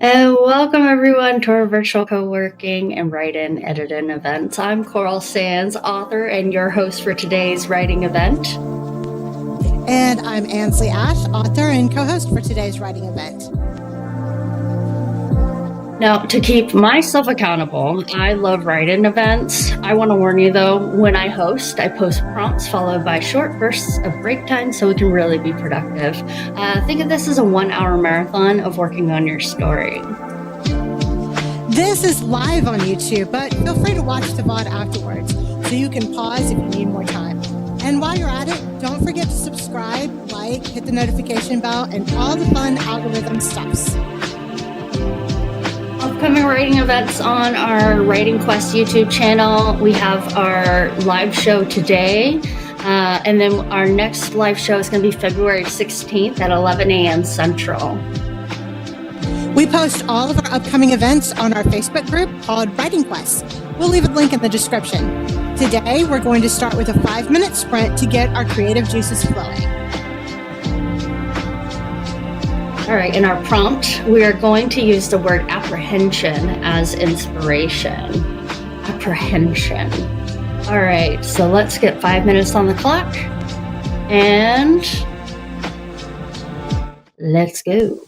And welcome everyone to our virtual co-working and write-in edit-in events. I'm Coral Sands, author and your host for today's writing event. And I'm Ansley Ashe, author and co-host for today's writing event. Now, to keep myself accountable, I love write-in events. I want to warn you though, when I host, I post prompts followed by short bursts of break time so we can really be productive. Think of this as a 1-hour marathon of working on your story. This is live on YouTube, but feel free to watch the VOD afterwards so you can pause if you need more time. And while you're at it, don't forget to subscribe, like, hit the notification bell, and all the fun algorithm stuffs. Upcoming writing events on our Writing Quest YouTube channel. We have our live show today, and then our next live show is going to be February 16th at 11 a.m. Central. We post all of our upcoming events on our Facebook group called Writing Quest. We'll leave a link in the description. Today, we're going to start with a 5-minute sprint to get our creative juices flowing. All right, in our prompt, we are going to use the word apprehension as inspiration. Apprehension. All right, so let's get 5 minutes on the clock and let's go.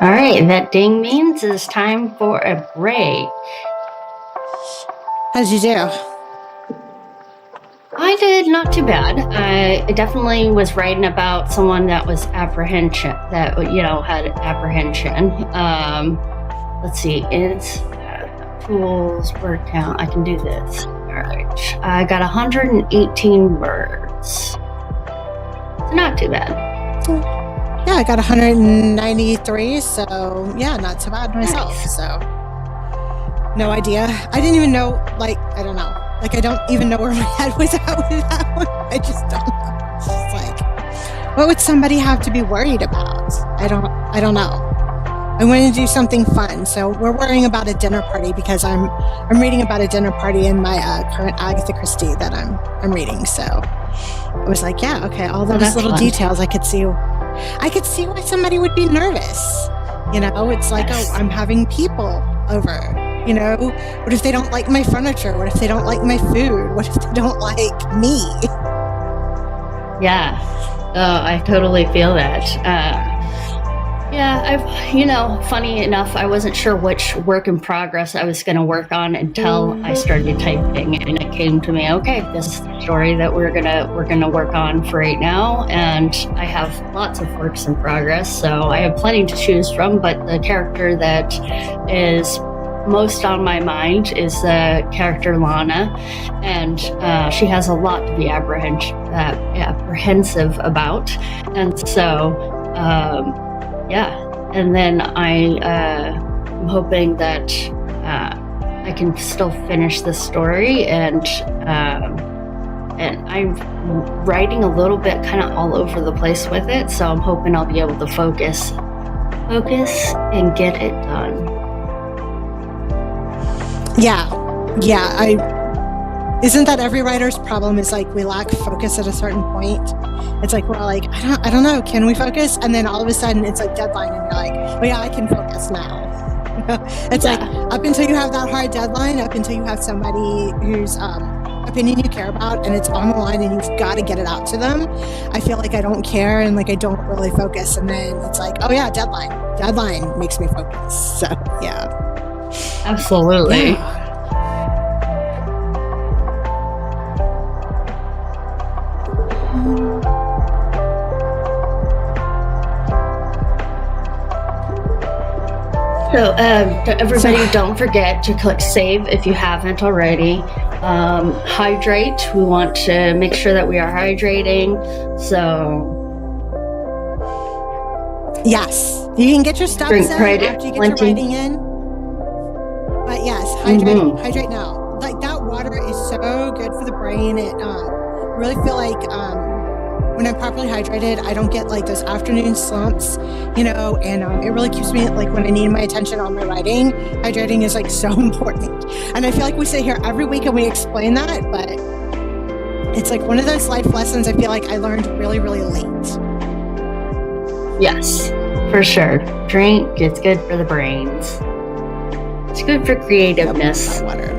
All right, that ding means it's time for a break. How did you do? I did not too bad. I definitely was writing about someone that was apprehension, that, had apprehension. Let's see, it's tools, word count. I can do this. All right, I got 118 words. So not too bad. Yeah, I got 193, so yeah, not too bad myself. Nice. So no idea. I didn't even know, I don't know. I don't even know where my head was at with that one. I just don't know. It's just what would somebody have to be worried about? I don't know. I want to do something fun. So we're worrying about a dinner party because I'm reading about a dinner party in my current Agatha Christie that I'm reading. So I was like, yeah, okay, all those little details I could see why somebody would be nervous. It's like, Yes. oh, I'm having people over. What if they don't like my furniture? What if they don't like my food? What if they don't like me? Yeah. Oh, I totally feel that. Yeah, funny enough, I wasn't sure which work in progress I was going to work on until I started typing, and it came to me, okay, this is the story that we're gonna work on for right now, and I have lots of works in progress, so I have plenty to choose from. But the character that is most on my mind is the character Lana, and she has a lot to be apprehensive about, and so. Yeah, and then I'm hoping that I can still finish the story, and I'm writing a little bit kind of all over the place with it, so I'm hoping I'll be able to focus and get it done. Yeah, isn't that every writer's problem? Is like we lack focus at a certain point. It's like we're like, I don't know, can we focus? And then all of a sudden it's like deadline, and you're like, oh yeah, I can focus now. It's like up until you have that hard deadline, up until you have somebody whose opinion you care about and it's on the line and you've got to get it out to them, I feel like I don't care and like I don't really focus. And then it's like, oh yeah, deadline makes me focus. So yeah, absolutely. Yeah. So everybody, don't forget to click save if you haven't already. Hydrate. We want to make sure that we are hydrating. So yes, you can get your steps in after you get your writing in. But yes, hydrate now. Like that water is so good for the brain. It really feel like when I'm properly hydrated, I don't get like those afternoon slumps, and it really keeps me like when I need my attention on my writing. Hydrating is like so important. And I feel like we sit here every week and we explain that, but it's like one of those life lessons I feel like I learned really, really late. Yes, for sure. Drink, it's good for the brains. It's good for creativeness. Water.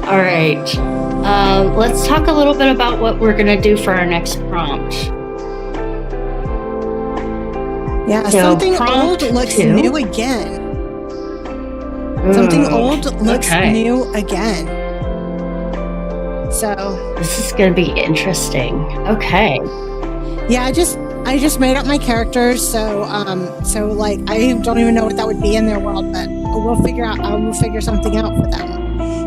All right. Let's talk a little bit about what we're going to do for our next prompt. Yeah, so something old looks new again. Something old looks new again. So this is going to be interesting. Okay. Yeah, I just made up my characters, so like I don't even know what that would be in their world, but I will figure something out for them.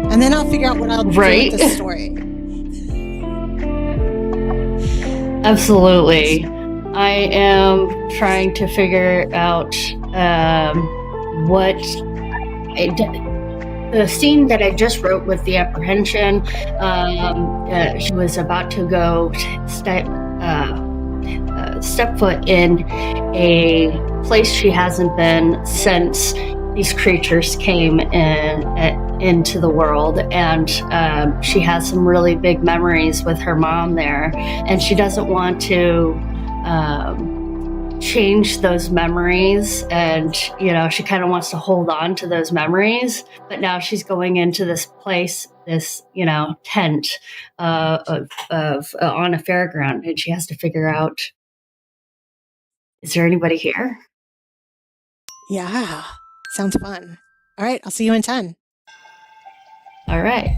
And then I'll figure out what I'll do with the story. Absolutely. I am trying to figure out what the scene that I just wrote with the apprehension. She was about to go step foot in a place she hasn't been since these creatures came into the world, and she has some really big memories with her mom there, and she doesn't want to change those memories, and she kind of wants to hold on to those memories, but now she's going into this place, this tent of on a fairground, and she has to figure out, is there anybody here? Yeah, sounds fun. All right, I'll see you in 10. All right.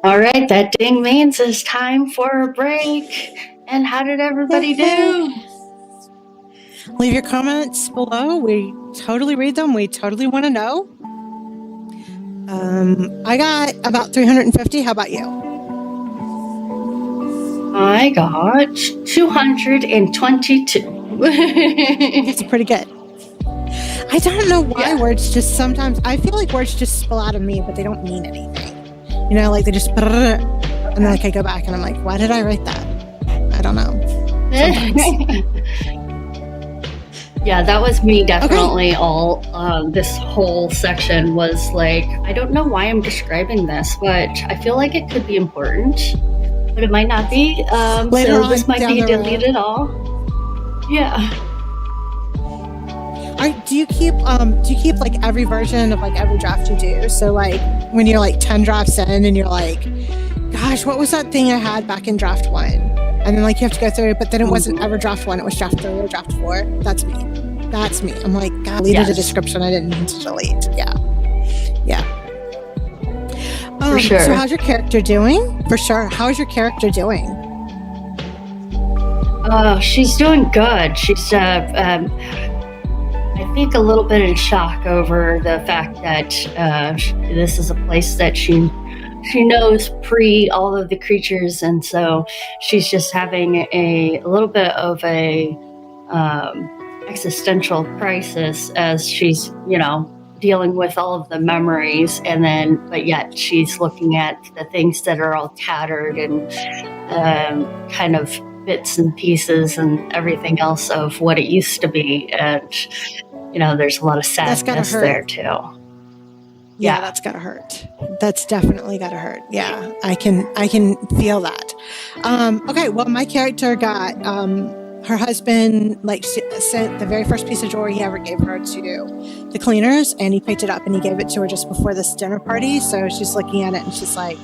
All right, that ding means it's time for a break. And how did everybody do? Leave your comments below. We totally read them. We totally want to know. I got about 350. How about you? I got 222. It's pretty good. I don't know why words just sometimes, I feel like words just spill out of me, but they don't mean anything. You know, like they just, and then like I go back and I'm like, why did I write that? I don't know. Yeah, that was me definitely. Okay. All this whole section was like, I don't know why I'm describing this, but I feel like it could be important, but it might not be. Later so on, this might be deleted all. Yeah. Do you keep like every version of like every draft you do? So like when you're like 10 drafts in and you're like, gosh, what was that thing I had back in draft 1? And then like you have to go through it, but then it wasn't ever draft 1, it was draft 3 or draft 4. That's me. I'm like, God, deleted a description I didn't mean to delete. Yeah. For sure. So how's your character doing? For sure. How's your character doing? She's doing good. She's I think a little bit in shock over the fact that this is a place that she knows pre all of the creatures, and so she's just having a little bit of a existential crisis as she's, dealing with all of the memories, and then but yet she's looking at the things that are all tattered and kind of bits and pieces and everything else of what it used to be, and there's a lot of sadness there too. Yeah, that's gotta hurt. That's definitely gotta hurt. Yeah, I can feel that. Okay, well, my character got her husband sent the very first piece of jewelry he ever gave her to the cleaners, and he picked it up and he gave it to her just before this dinner party. So she's looking at it and she's like,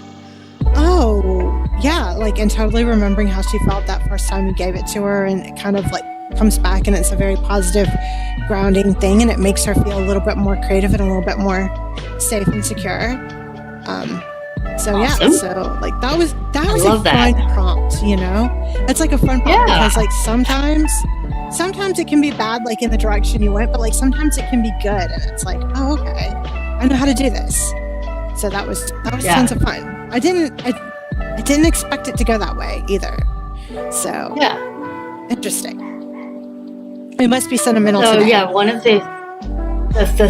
oh yeah, and totally remembering how she felt that first time he gave it to her, and it kind of comes back, and it's a very positive grounding thing, and it makes her feel a little bit more creative and a little bit more safe and secure. So Awesome. so like that was I a love that. fun prompt, you know? It's like a fun prompt because like sometimes it can be bad, like in the direction you went, but like sometimes it can be good, and it's like, oh, okay, I know how to do this. So that was tons of fun. I didn't expect it to go that way either. So interesting. It must be sentimental So today. one of the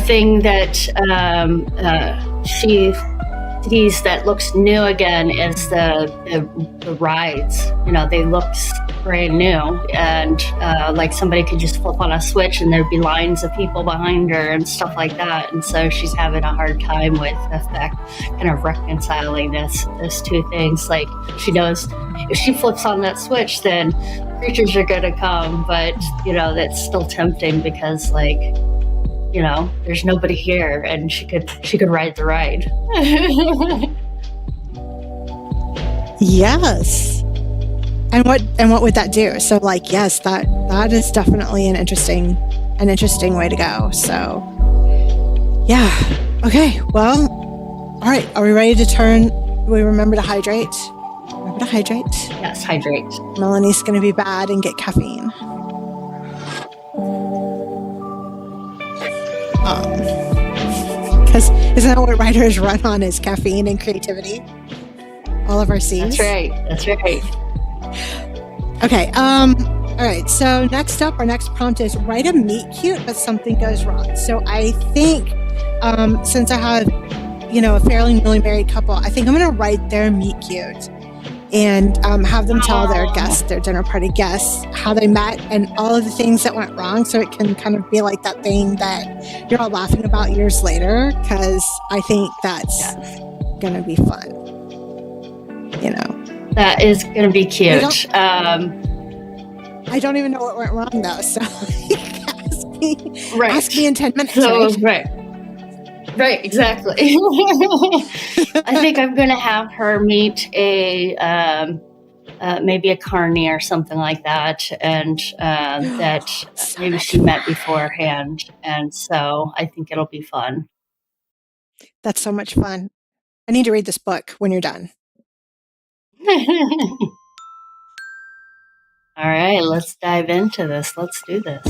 thing that she sees that looks new again is the rides. You know, they look brand new, and like somebody could just flip on a switch and there'd be lines of people behind her and stuff like that. And so she's having a hard time with kind of reconciling those two things. Like, she knows if she flips on that switch, then creatures are going to come, but you know, that's still tempting because, like, you know, there's nobody here, and she could ride the ride. Yes. And what would that do? So like, yes, that is definitely an interesting way to go. So yeah. Okay. Well, all right. Are we ready to turn? Do we remember to hydrate? Remember to hydrate. Yes, hydrate. Melanie's going to be bad and get caffeine. Because isn't that what writers run on, is caffeine and creativity? All of our C's. That's right. Okay. All right. So next up, our next prompt is write a meet cute, but something goes wrong. So I think since I have, you know, a fairly newly married couple, I think I'm going to write their meet cute and have them tell their guests, their dinner party guests, how they met and all of the things that went wrong. So it can kind of be like that thing that you're all laughing about years later, because I think that's going to be fun. You know, that is going to be cute. I don't even know what went wrong though. So ask me in 10 minutes. So, right, exactly. I think I'm going to have her meet maybe a carny or something like that, and that maybe she met beforehand, and so I think it'll be fun. That's so much fun. I need to read this book when you're done. All right, let's dive into this. Let's do this.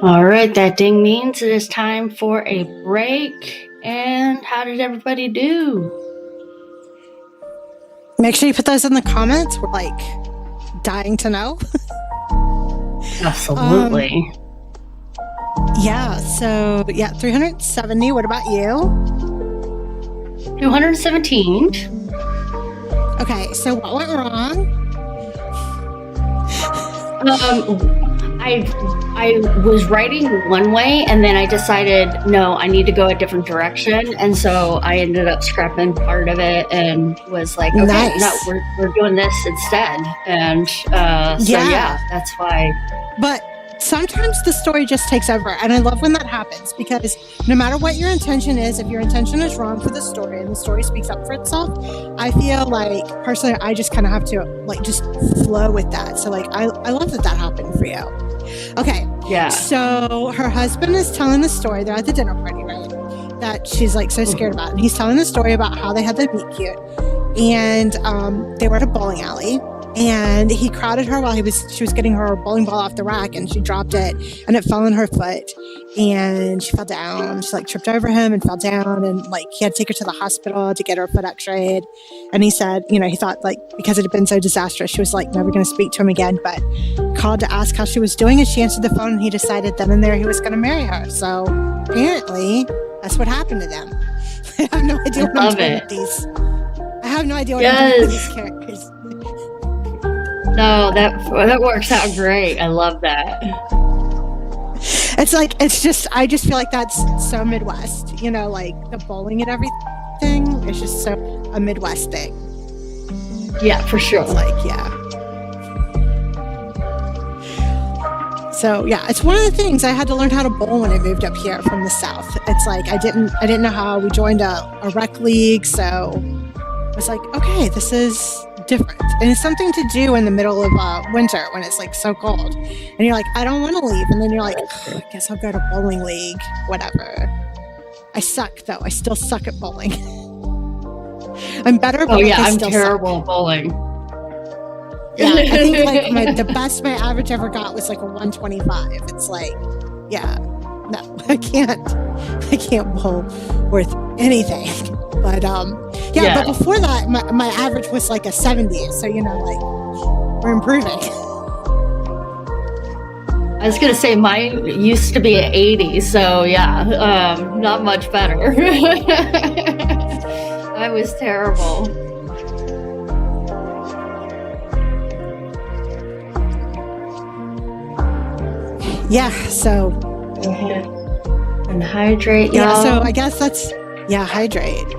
All right, that ding means it is time for a break. And how did everybody do? Make sure you put those in the comments. We're like dying to know. Absolutely. Yeah, so 370. What about you? 217. Okay, so what went wrong? I was writing one way, and then I decided, no, I need to go a different direction. And so I ended up scrapping part of it and was like, okay, Nice. no, we're doing this instead. And that's why. But sometimes the story just takes over. And I love when that happens, because no matter what your intention is, if your intention is wrong for the story and the story speaks up for itself, I feel like personally, I just kind of have to like just flow with that. So like, I love that happened for you. Okay. Yeah. So her husband is telling the story. They're at the dinner party, right? That she's like so scared about. And he's telling the story about how they had the meet cute. And they were at a bowling alley. And he crowded her while she was getting her bowling ball off the rack, and she dropped it and it fell on her foot and she fell down. She like tripped over him and fell down, and like he had to take her to the hospital to get her foot x-rayed. And he said, he thought like because it had been so disastrous, she was like never going to speak to him again, but called to ask how she was doing, and she answered the phone, and he decided then and there he was going to marry her. So apparently that's what happened to them. I have no idea what I'm doing with these. I have no idea what I'm doing with these characters. No, that works out great. I love that. I just feel like that's so Midwest, like the bowling and everything. It's just so a Midwest thing. Yeah, for sure. It's like, yeah. So yeah, it's one of the things I had to learn how to bowl when I moved up here from the South. It's like I didn't know how. We joined a rec league, so I was like, okay, this is different, and it's something to do in the middle of winter when it's like so cold, and you're like, I don't want to leave, and then you're like, I guess I'll go to bowling league, whatever. I suck though. I still suck at bowling. I'm better, but I'm terrible at bowling. Yeah, I think like the best my average ever got was like a 125. It's like, yeah, no, I can't bowl worth anything. But but before that, my average was like a 70. So like we're improving. I was gonna say mine used to be at 80, so yeah, not much better. I was terrible. Yeah, so and hydrate, y'all. Yeah, so I guess that's hydrate.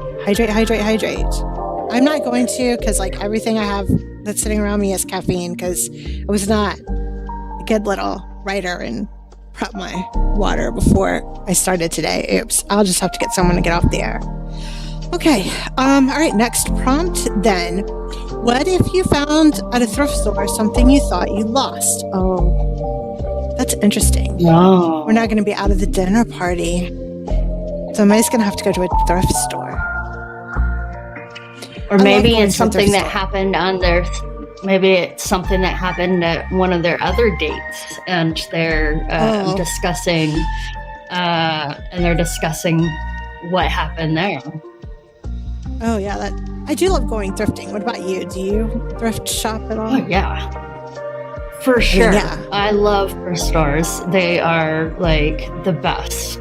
I'm not going to, because like everything I have that's sitting around me is caffeine, because I was not a good little writer and prep my water before I started today. Oops, I'll just have to get someone to get off the air. Okay, all right, next prompt then. What if you found at a thrift store something you thought you lost? Oh, that's interesting. No. We're not going to be out of the dinner party, so May's going to have to go to a thrift store. Or maybe it's something that happened on their, maybe it's something that happened at one of their other dates, and they're discussing what happened there. Oh yeah, I do love going thrifting. What about you? Do you thrift shop at all? Oh yeah, for sure. I love thrift stores. They are like the best.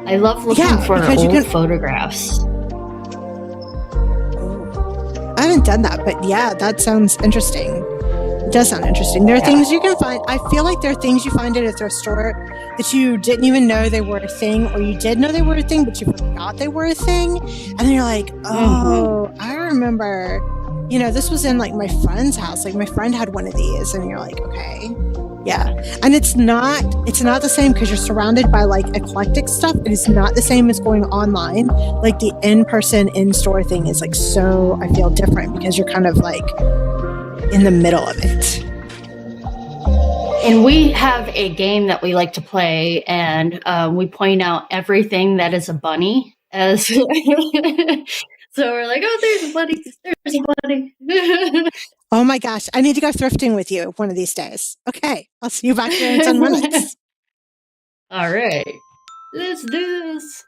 I love looking for old photographs. I haven't done that, but yeah, that sounds interesting. It does sound interesting. There are things you can find. I feel like there are things you find at a thrift store that you didn't even know they were a thing, or you did know they were a thing, but you forgot they were a thing. And then you're like, oh, I remember, this was in like my friend's house. Like my friend had one of these, and you're like, okay. Yeah. And it's not the same, because you're surrounded by like eclectic stuff. It is not the same as going online. Like the in-person, in-store thing is like so, I feel, different, because you're kind of like in the middle of it. And we have a game that we like to play, and we point out everything that is a bunny as so we're like, oh, there's a bunny. Oh my gosh, I need to go thrifting with you one of these days. Okay, I'll see you back here in 10 minutes. All right. Let's do this.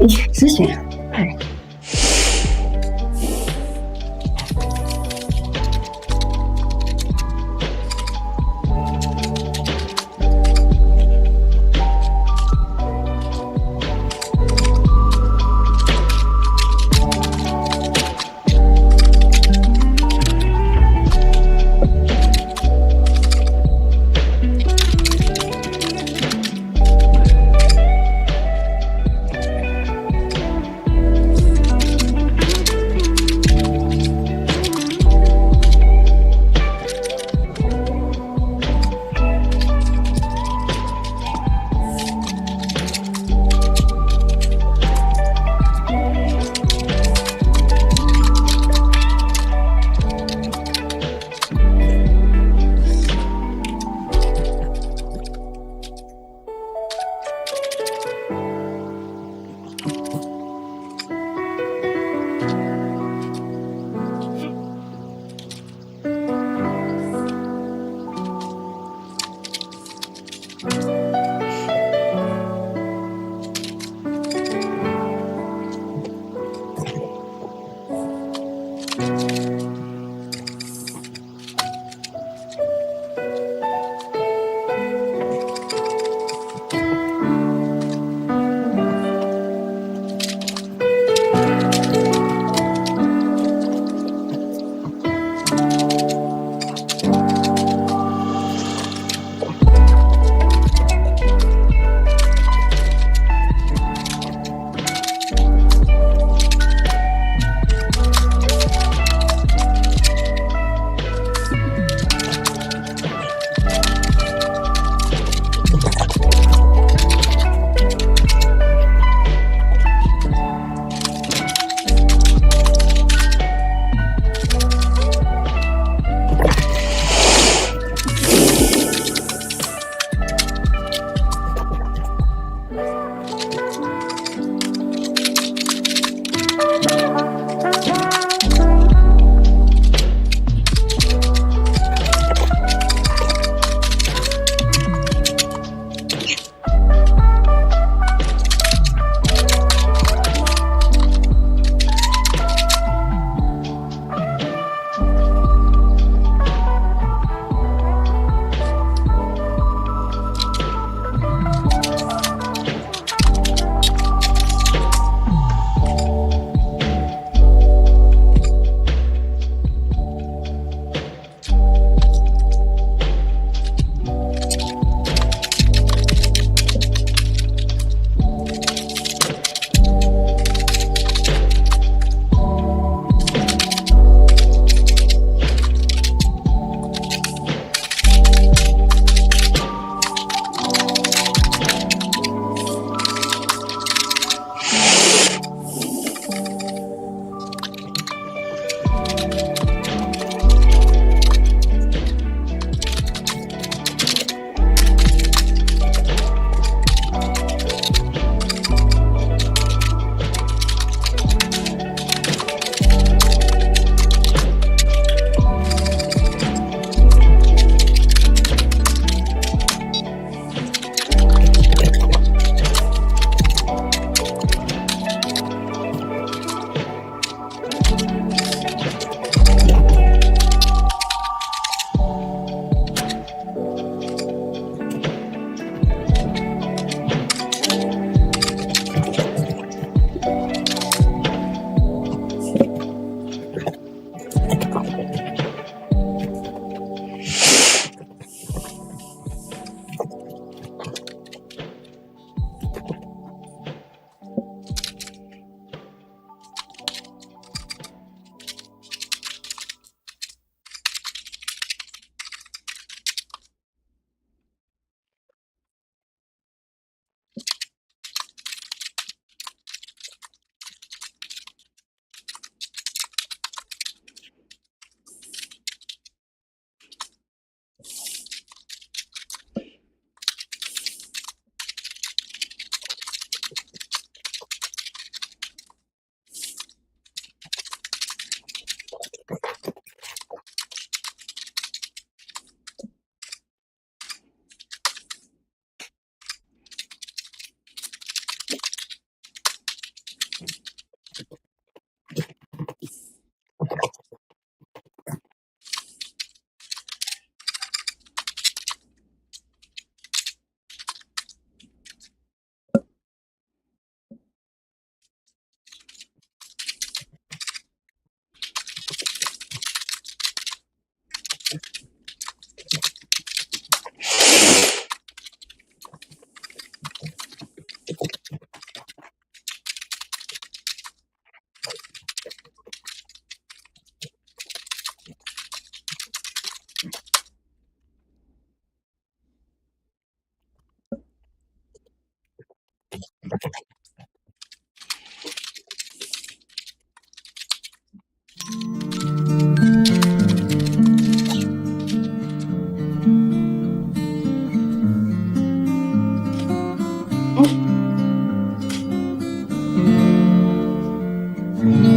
Excuse me. Hi.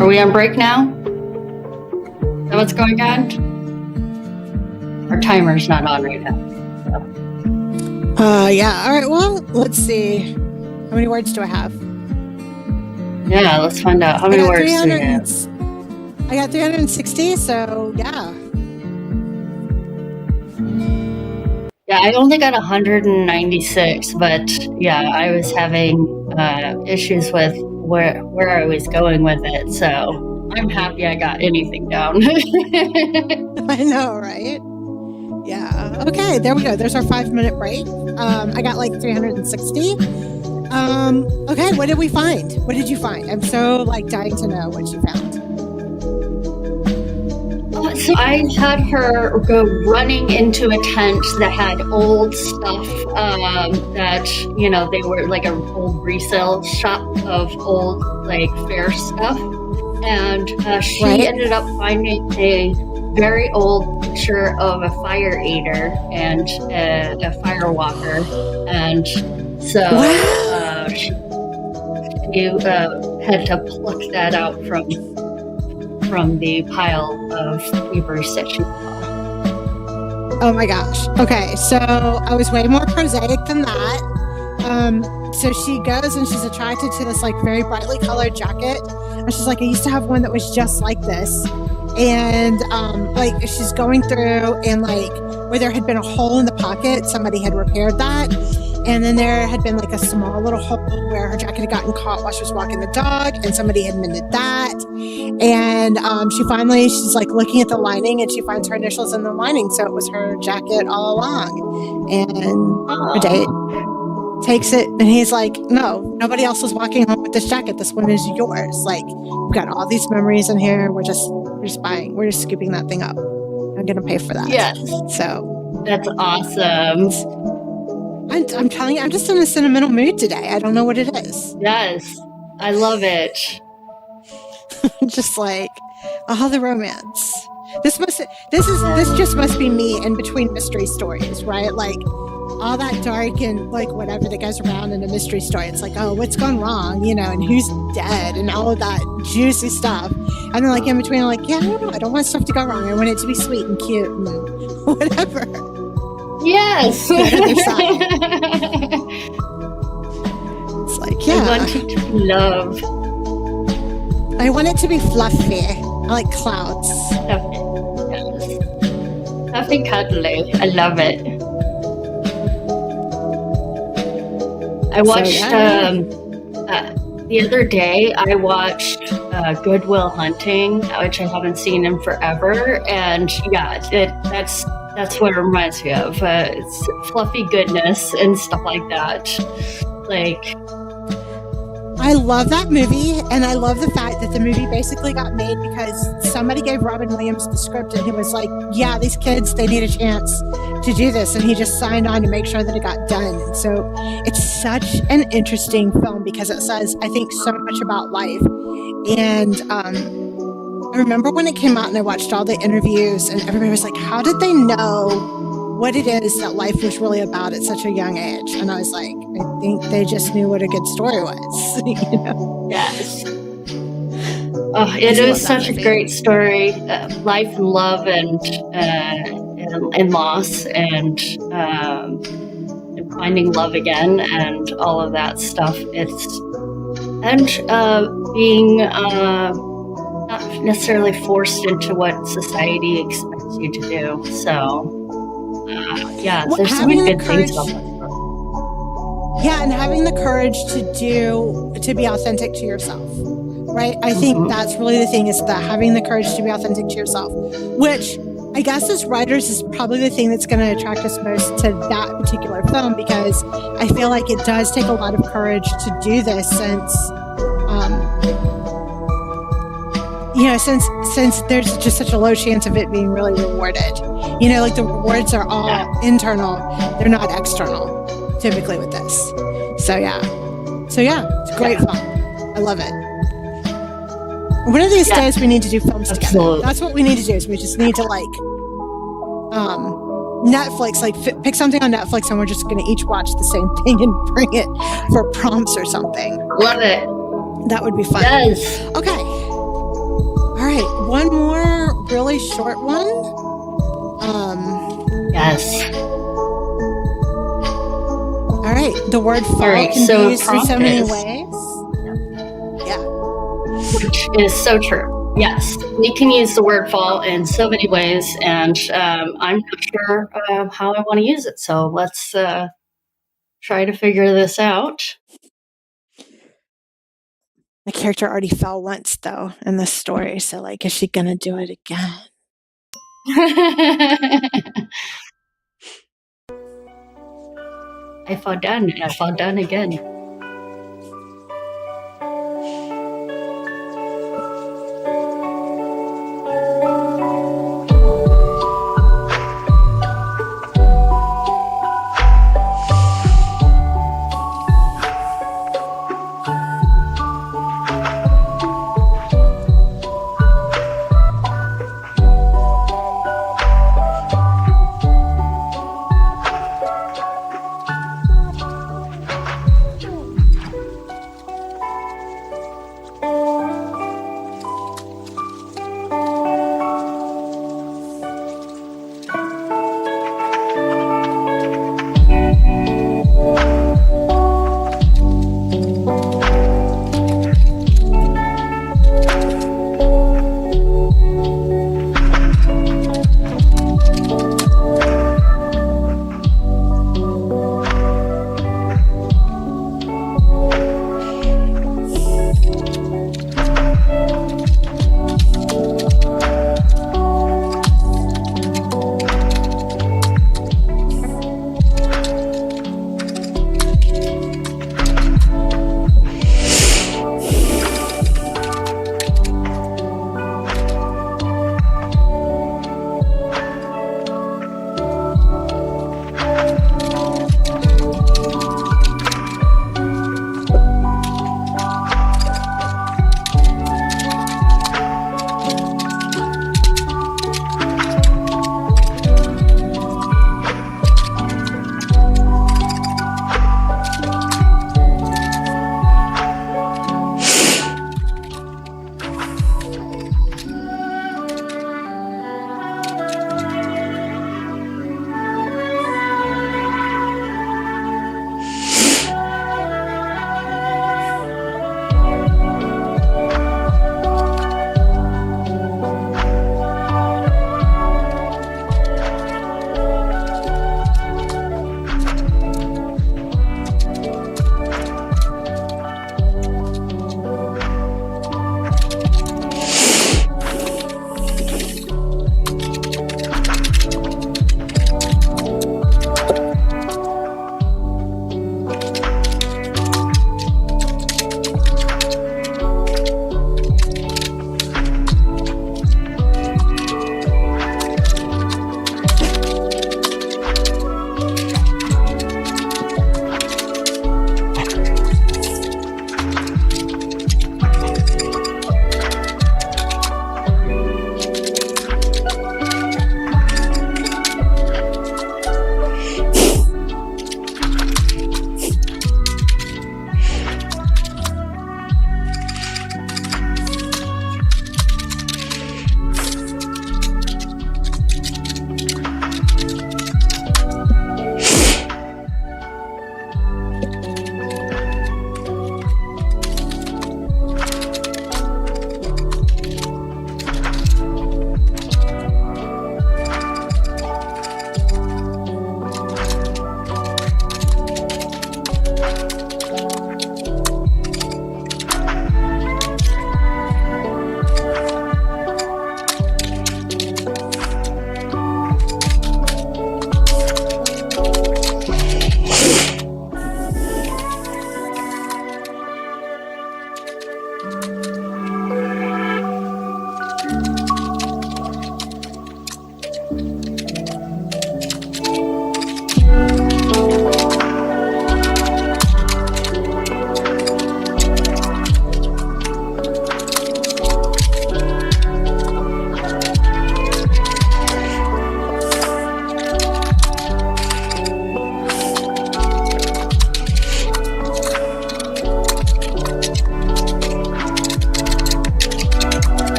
Are we on break now? Is that what's going on? Our timer's not on right now. Yeah. All right. Well, let's see. How many words do I have? Yeah, let's find out. How many words do we have? I got 360, so yeah. Yeah, I only got 196, but yeah, I was having issues with where I was going with it, so I'm happy I got anything down. I know, right? Yeah. Okay, there we go. There's our 5-minute break. I got like 360. Okay, what did we find? What did you find? I'm so dying to know what you found. So I had her go running into a tent that had old stuff that, they were like an old resale shop of old fair stuff. And she ended up finding a very old picture of a fire eater and a fire walker. And so she had to pluck that out from the pile of papers that she saw. Oh my gosh. Okay, so I was way more prosaic than that. So she goes and she's attracted to this very brightly colored jacket. And she's like, I used to have one that was just like this. And she's going through and where there had been a hole in the pocket, somebody had repaired that. And then there had been a small little hole where her jacket had gotten caught while she was walking the dog, and somebody had mended that. And she's looking at the lining, and she finds her initials in the lining, so it was her jacket all along. And her date takes it, and he's like, no, nobody else is walking home with this jacket. This one is yours. We've got all these memories in here. We're just buying. We're just scooping that thing up. I'm gonna pay for that. Yes. So that's awesome. I'm telling you, I'm just in a sentimental mood today. I don't know what it is. Yes, I love it. Just all the romance. This just must be me in between mystery stories, right? All that dark and whatever that goes around in a mystery story. It's oh, what's gone wrong, and who's dead and all of that juicy stuff. And then in between, I'm yeah, I don't want stuff to go wrong. I want it to be sweet and cute and whatever. Yes. It's yeah. I want it to be love. I want it to be fluffy. I like clouds. Fluffy. Yes. Fluffy cuddly. I love it. I watched the other day. I watched Good Will Hunting, which I haven't seen in forever, and yeah, that's what it reminds me of. It's fluffy goodness and stuff like that. I love that movie, and I love the fact that the movie basically got made because somebody gave Robin Williams the script, and he was like, yeah, these kids, they need a chance to do this, and he just signed on to make sure that it got done. And so it's such an interesting film because it says, I think, so much about life. And I remember when it came out and I watched all the interviews and everybody was like, how did they know what it is that life was really about at such a young age? And I was like, I think they just knew what a good story was. Yes. Oh, it is such a great story. Life and love and loss and finding love again and all of that stuff. Being not necessarily forced into what society expects you to do. So, there's so many good things about that. Yeah, and having the courage to be authentic to yourself, right? I think that's really the thing, is that having the courage to be authentic to yourself, which I guess as writers is probably the thing that's going to attract us most to that particular film, because I feel like it does take a lot of courage to do this since there's just such a low chance of it being really rewarded. The rewards are all internal. They're not external, typically with this. So yeah, it's a great film. I love it. One of these days we need to do films together. That's what we need to do, is we just need to Netflix, pick something on Netflix and we're just going to each watch the same thing and bring it for prompts or something. Love it. That would be fun. Yes. Okay. All right. One more really short one. Yes. right. The word fall right, can so be used in so prompt many is, ways. Yeah. which is so true. Yes, we can use the word fall in so many ways, and I'm not sure how I want to use it. So let's try to figure this out. The character already fell once, though, in the story. So, like, is she going to do it again? I fall down and I fall down again.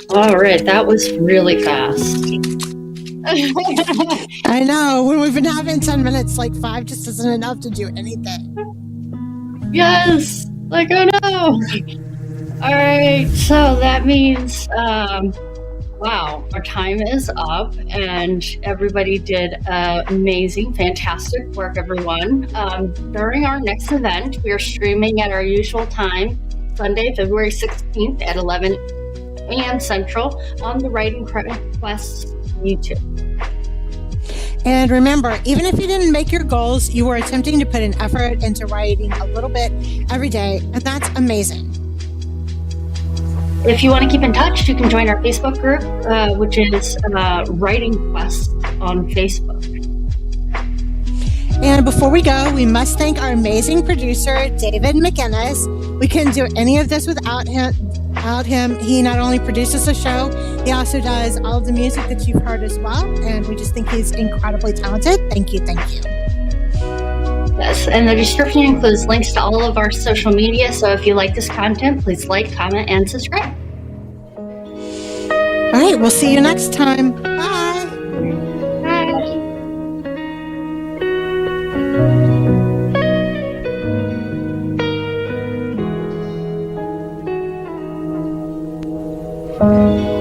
All right, that was really fast. I know. When we've been having 10 minutes, like 5 just isn't enough to do anything. Yes, like, oh no. All right, so that means, wow, our time is up, and everybody did amazing, fantastic work, everyone. During our next event, we are streaming at our usual time, Sunday, February 16th at 11 a.m. Central on the Writing Quest YouTube. And remember, even if you didn't make your goals, you were attempting to put an effort into writing a little bit every day, and that's amazing. If you want to keep in touch, you can join our Facebook group, which is Writing Quest on Facebook. And before we go, we must thank our amazing producer, David McInnes. We couldn't do any of this without him. He not only produces the show, he also does all of the music that you've heard as well. And we just think he's incredibly talented. Thank you. Thank you. Yes, and the description includes links to all of our social media. So if you like this content, please like, comment, and subscribe. All right, we'll see you next time. Bye. Bye.